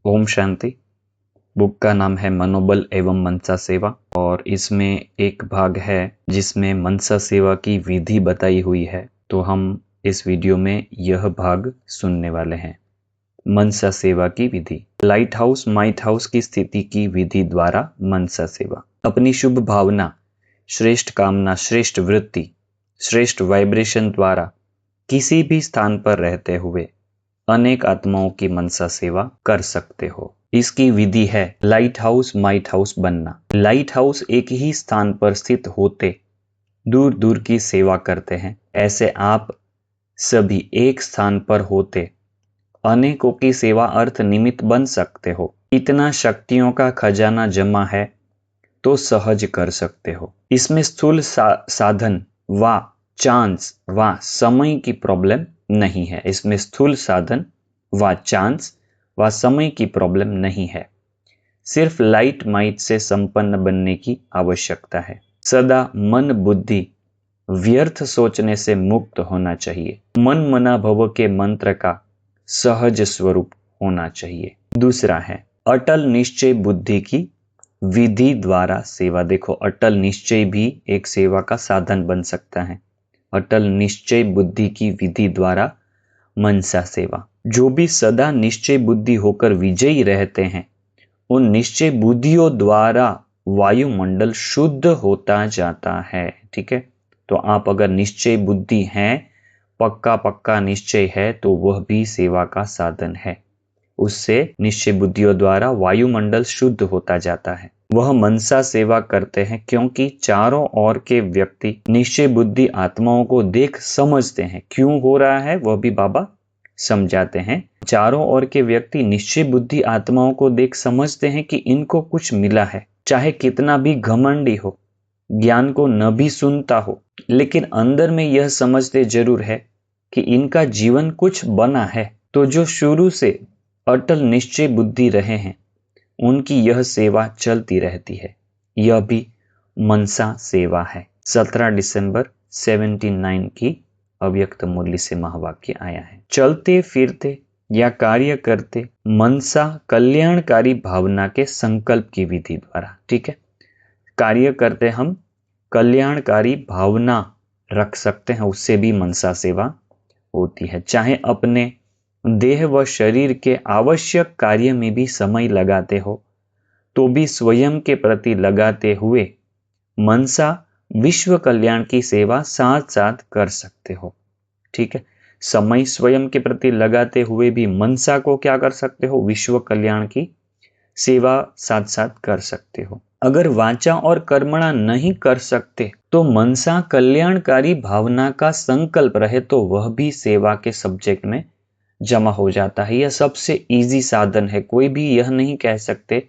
Om Shanti. Book का नाम है मनोबल एवं मनसा सेवा और इसमें एक भाग है जिसमें मनसा सेवा की विधि बताई हुई है। तो हम इस वीडियो में यह भाग सुनने वाले हैं। मनसा सेवा की विधि। लाइट हाउस माइट हाउस की स्थिति की विधि द्वारा मनसा सेवा। अपनी शुभ भावना, श्रेष्ठ कामना, श्रेष्ठ वृत्ति, श्रेष्ठ वाइब्रेशन द्वारा किसी भी स्थान पर रहते हुए अनेक आत्माओं की मनसा सेवा कर सकते हो। इसकी विधि है लाइट हाउस माइट हाउस बनना। लाइट हाउस एक ही स्थान पर स्थित होते दूर दूर की सेवा करते हैं। ऐसे आप सभी एक स्थान पर होते अनेकों की सेवा अर्थ निमित्त बन सकते हो। इतना शक्तियों का खजाना जमा है तो सहज कर सकते हो। इसमें स्थूल साधन व चांस व समय की प्रॉब्लम नहीं है। इसमें स्थूल साधन व चांस व समय की प्रॉब्लम नहीं है। सिर्फ लाइट माइट से संपन्न बनने की आवश्यकता है। सदा मन बुद्धि व्यर्थ सोचने से मुक्त होना चाहिए। मन मना भव के मंत्र का सहज स्वरूप होना चाहिए। दूसरा है अटल निश्चय बुद्धि की विधि द्वारा सेवा। देखो, अटल निश्चय भी एक सेवा का साधन बन सकता है। अटल निश्चय बुद्धि की विधि द्वारा मनसा सेवा। जो भी सदा निश्चय बुद्धि होकर विजयी रहते हैं, उन निश्चय बुद्धियों द्वारा वायुमंडल शुद्ध होता जाता है। ठीक है, तो आप अगर निश्चय बुद्धि हैं, पक्का निश्चय है, तो वह भी सेवा का साधन है। उससे निश्चय बुद्धियों द्वारा वायुमंडल शुद्ध होता जाता है। वह मनसा सेवा करते हैं क्योंकि चारों ओर के व्यक्ति निश्चय बुद्धि आत्माओं को देख समझते हैं। क्यों हो रहा है वह भी बाबा समझाते हैं। चारों ओर के व्यक्ति निश्चय बुद्धि आत्माओं को देख समझते हैं कि इनको कुछ मिला है। चाहे कितना भी घमंडी हो, ज्ञान को न भी सुनता हो, लेकिन अंदर में यह समझते जरूर है कि इनका जीवन कुछ बना है। तो जो शुरू से अटल निश्चय बुद्धि रहे हैं, उनकी यह सेवा चलती रहती है। यह भी मनसा सेवा है। 17 दिसंबर 79 की अव्यक्त मुरली से महावाक्य आया है। चलते फिरते या कार्य करते मनसा कल्याणकारी भावना के संकल्प की विधि द्वारा। ठीक है, कार्य करते हम कल्याणकारी भावना रख सकते हैं, उससे भी मनसा सेवा होती है। चाहे अपने देह व शरीर के आवश्यक कार्य में भी समय लगाते हो, तो भी स्वयं के प्रति लगाते हुए मनसा विश्व कल्याण की सेवा साथ साथ कर सकते हो। ठीक है, समय स्वयं के प्रति लगाते हुए भी मनसा को क्या कर सकते हो, विश्व कल्याण की सेवा साथ साथ कर सकते हो। अगर वाचा और कर्मणा नहीं कर सकते तो मनसा कल्याणकारी भावना का संकल्प रहे तो वह भी सेवा के सब्जेक्ट में जमा हो जाता है। यह सबसे इजी साधन है। कोई भी यह नहीं कह सकते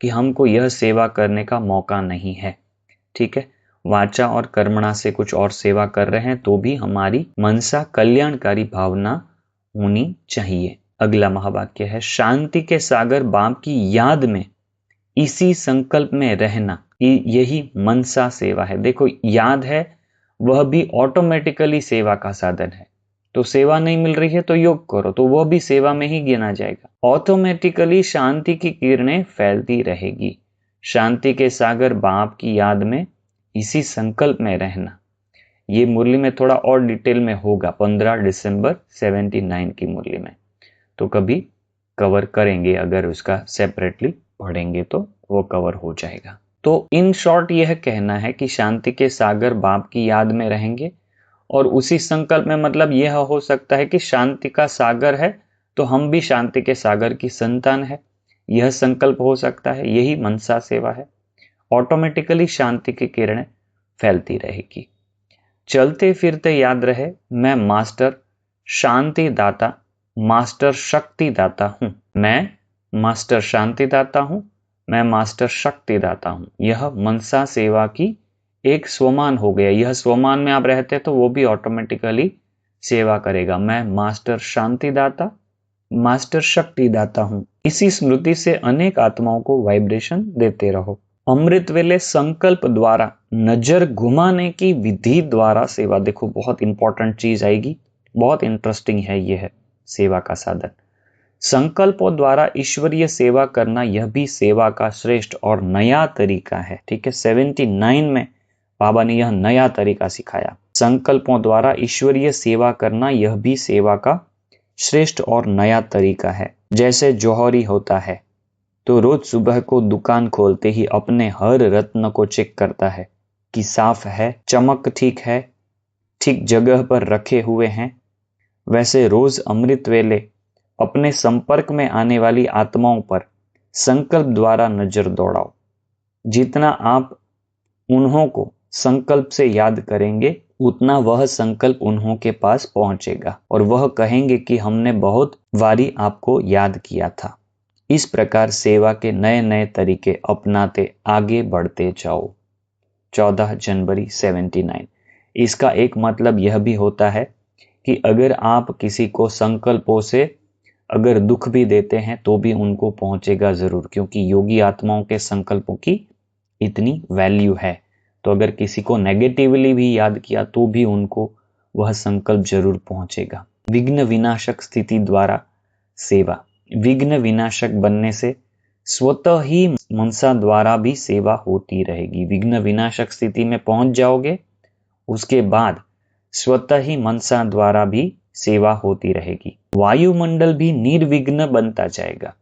कि हमको यह सेवा करने का मौका नहीं है। ठीक है, वाचा और कर्मणा से कुछ और सेवा कर रहे हैं तो भी हमारी मनसा कल्याणकारी भावना होनी चाहिए। अगला महावाक्य है शांति के सागर बाप की याद में इसी संकल्प में रहना, यही मनसा सेवा है। देखो, याद है वह भी ऑटोमेटिकली सेवा का साधन है। तो सेवा नहीं मिल रही है तो योग करो, तो वह भी सेवा में ही गिना जाएगा। ऑटोमेटिकली शांति की किरणें फैलती रहेगी। शांति के सागर बाप की याद में इसी संकल्प में रहना। ये मुरली में थोड़ा और डिटेल में होगा 15 दिसंबर 79 की मुरली में, तो कभी कवर करेंगे। अगर उसका सेपरेटली पढ़ेंगे तो वो कवर हो जाएगा। तो इन शॉर्ट यह कहना है कि शांति के सागर बाप की याद में रहेंगे और उसी संकल्प में, मतलब यह हो सकता है कि शांति का सागर है तो हम भी शांति के सागर की संतान है, यह संकल्प हो सकता है। यही मनसा सेवा है। ऑटोमेटिकली शांति की किरणें फैलती रहेगी। चलते फिरते याद रहे मैं मास्टर शांति दाता, मास्टर शक्ति दाता हूं। मैं मास्टर शांति दाता हूं, मैं मास्टर शक्ति दाता हूं। यह मनसा सेवा की एक स्वमान हो गया। यह स्वमान में आप रहते तो वो भी ऑटोमेटिकली सेवा करेगा। मैं मास्टर शांति दाता, मास्टर शक्ति दाता हूं। इसी स्मृति से अनेक आत्माओं को वाइब्रेशन देते रहो। अमृत वेले संकल्प द्वारा नजर घुमाने की विधि द्वारा सेवा। देखो, बहुत इंपॉर्टेंट चीज आएगी, बहुत इंटरेस्टिंग है। यह है सेवा का साधन। संकल्पों द्वारा ईश्वरीय सेवा करना यह भी सेवा का श्रेष्ठ और नया तरीका है। ठीक है, 79 में बाबा ने यह नया तरीका सिखाया। संकल्पों द्वारा ईश्वरीय सेवा करना यह भी सेवा का श्रेष्ठ और नया तरीका है। जैसे जौहरी होता है तो रोज सुबह को दुकान खोलते ही अपने हर रत्न को चेक करता है कि साफ है, चमक ठीक है, ठीक जगह पर रखे हुए हैं। वैसे रोज अमृत वेले अपने संपर्क में आने वाली आत्माओं पर संकल्प द्वारा नजर दौड़ाओ। जितना आप उन्हों को संकल्प से याद करेंगे उतना वह संकल्प उन्हों के पास पहुंचेगा और वह कहेंगे कि हमने बहुत बारी आपको याद किया था। इस प्रकार सेवा के नए नए तरीके अपनाते आगे बढ़ते जाओ। 14 जनवरी 79। इसका एक मतलब यह भी होता है कि अगर आप किसी को संकल्पों से अगर दुख भी देते हैं तो भी उनको पहुंचेगा जरूर, क्योंकि योगी आत्माओं के संकल्पों की इतनी वैल्यू है। तो अगर किसी को नेगेटिवली भी याद किया तो भी उनको वह संकल्प जरूर पहुंचेगा। विघ्न विनाशक स्थिति द्वारा सेवा। विघ्न विनाशक बनने से स्वतः ही मनसा द्वारा भी सेवा होती रहेगी। विघ्न विनाशक स्थिति में पहुंच जाओगे, उसके बाद स्वतः ही मनसा द्वारा भी सेवा होती रहेगी। वायुमंडल भी निर्विघ्न बनता जाएगा।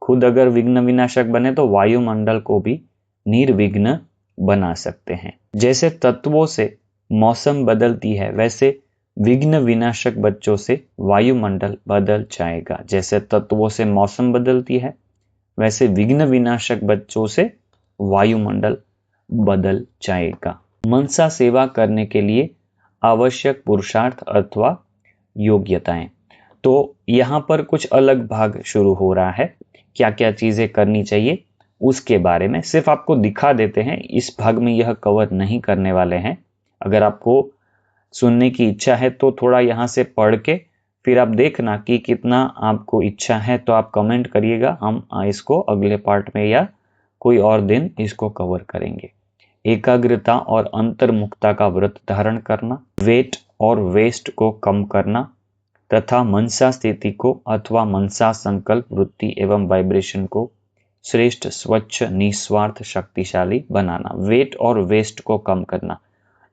खुद अगर विघ्न विनाशक बने तो वायुमंडल को भी निर्विघ्न बना सकते हैं। जैसे तत्वों से मौसम बदलती है वैसे विघ्न विनाशक बच्चों से वायुमंडल बदल जाएगा। जैसे तत्वों से मौसम बदलती है वैसे विघ्न विनाशक बच्चों से वायुमंडल बदल जाएगा। मनसा सेवा करने के लिए आवश्यक पुरुषार्थ अथवा योग्यताएं। तो यहाँ पर कुछ अलग भाग शुरू हो रहा है। क्या क्या चीजें करनी चाहिए उसके बारे में सिर्फ आपको दिखा देते हैं। इस भाग में यह कवर नहीं करने वाले हैं। अगर आपको सुनने की इच्छा है तो थोड़ा यहाँ से पढ़ के फिर आप देखना कि कितना आपको इच्छा है, तो आप कमेंट करिएगा। हम इसको अगले पार्ट में या कोई और दिन इसको कवर करेंगे। एकाग्रता और अंतर्मुखता का व्रत धारण करना, वेट और वेस्ट को कम करना तथा मनसा स्थिति को अथवा मनसा संकल्प वृत्ति एवं वाइब्रेशन को श्रेष्ठ, स्वच्छ, निस्वार्थ, शक्तिशाली बनाना। वेट और वेस्ट को कम करना,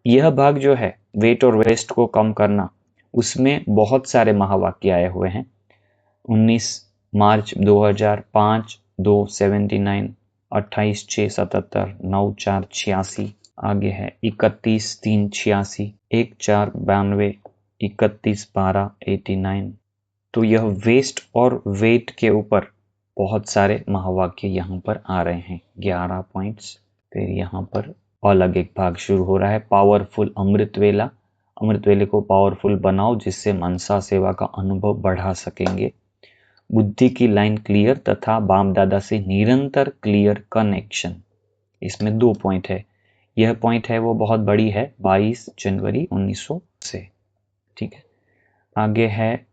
यह भाग जो है वेट और वेस्ट को कम करना, उसमें बहुत सारे महावाक्य आए हुए हैं। 19 मार्च 2005, 279, 28/6/77, 9/4/86, आगे है 31/3/86, 1/4/92, 31/12/89। तो यह वेस्ट और वेट के ऊपर बहुत सारे महावाक्य यहाँ पर आ रहे हैं, 11 पॉइंट्स। फिर यहाँ पर अलग एक भाग शुरू हो रहा है, पावरफुल अमृत वेला। अमृत वेले को पावरफुल बनाओ जिससे मनसा सेवा का अनुभव बढ़ा सकेंगे। बुद्धि की लाइन क्लियर तथा बाप दादा से निरंतर क्लियर कनेक्शन। इसमें 2 पॉइंट है। यह पॉइंट है वो बहुत बड़ी है, 22 जनवरी 1900 से। ठीक है, आगे है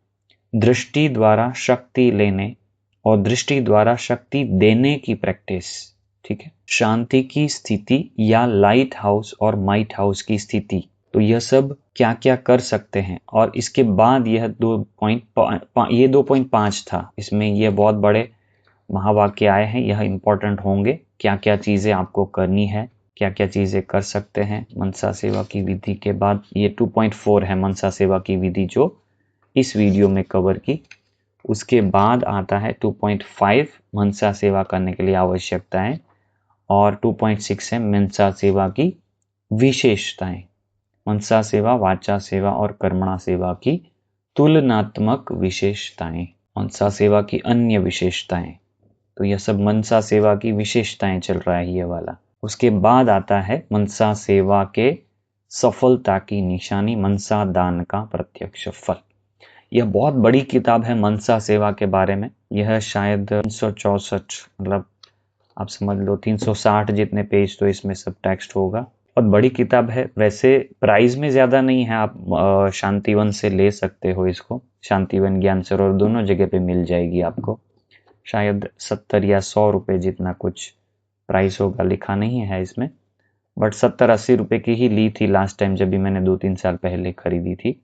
दृष्टि द्वारा शक्ति लेने और दृष्टि द्वारा शक्ति देने की प्रैक्टिस। ठीक है, शांति की स्थिति या लाइट हाउस और माइट हाउस की स्थिति। तो यह सब क्या क्या कर सकते हैं। और इसके बाद यह 2.5 था, इसमें यह बहुत बड़े महावाक्य आए हैं। यह इंपॉर्टेंट होंगे, क्या क्या चीजें आपको करनी है, क्या क्या चीजें कर सकते हैं मनसा सेवा की विधि के बाद। ये 2.4 है मनसा सेवा की विधि जो इस वीडियो में कवर की। उसके बाद आता है 2.5 मनसा सेवा करने के लिए आवश्यकताएं, और 2.6 है मनसा सेवा की विशेषताएं। मनसा सेवा, वाचा सेवा और कर्मणा सेवा की तुलनात्मक विशेषताएं, मनसा सेवा की अन्य विशेषताएं। तो यह सब मनसा सेवा की विशेषताएं चल रहा है ये वाला। उसके बाद आता है मनसा सेवा के सफलता की निशानी, मनसा दान का प्रत्यक्ष फल। यह बहुत बड़ी किताब है मनसा सेवा के बारे में। यह शायद 364, मतलब आप समझ लो 360 जितने पेज तो इसमें सब टेक्स्ट होगा। बहुत बड़ी किताब है। वैसे प्राइस में ज़्यादा नहीं है, आप शांतिवन से ले सकते हो इसको। शांतिवन, ज्ञान सरोवर दोनों जगह पे मिल जाएगी आपको। शायद 70 या 100 रुपये जितना कुछ प्राइस होगा, लिखा नहीं है इसमें, बट 70-80 रुपये की ही ली थी लास्ट टाइम जब भी मैंने 2-3 साल पहले खरीदी थी।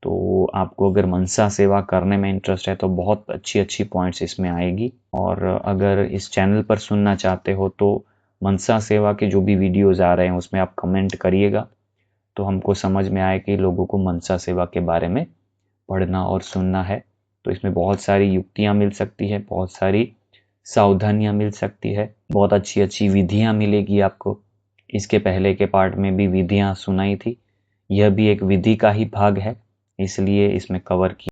तो आपको अगर मनसा सेवा करने में इंटरेस्ट है तो बहुत अच्छी अच्छी पॉइंट्स इसमें आएगी। और अगर इस चैनल पर सुनना चाहते हो तो मनसा सेवा के जो भी वीडियोज़ आ रहे हैं उसमें आप कमेंट करिएगा, तो हमको समझ में आए कि लोगों को मनसा सेवा के बारे में पढ़ना और सुनना है। तो इसमें बहुत सारी युक्तियाँ मिल सकती है, बहुत सारी सावधानियाँ मिल सकती है, बहुत अच्छी अच्छी विधियाँ मिलेगी आपको। इसके पहले के पार्ट में भी विधियाँ सुनाई थी, यह भी एक विधि का ही भाग है, इसलिए इसमें कवर किया।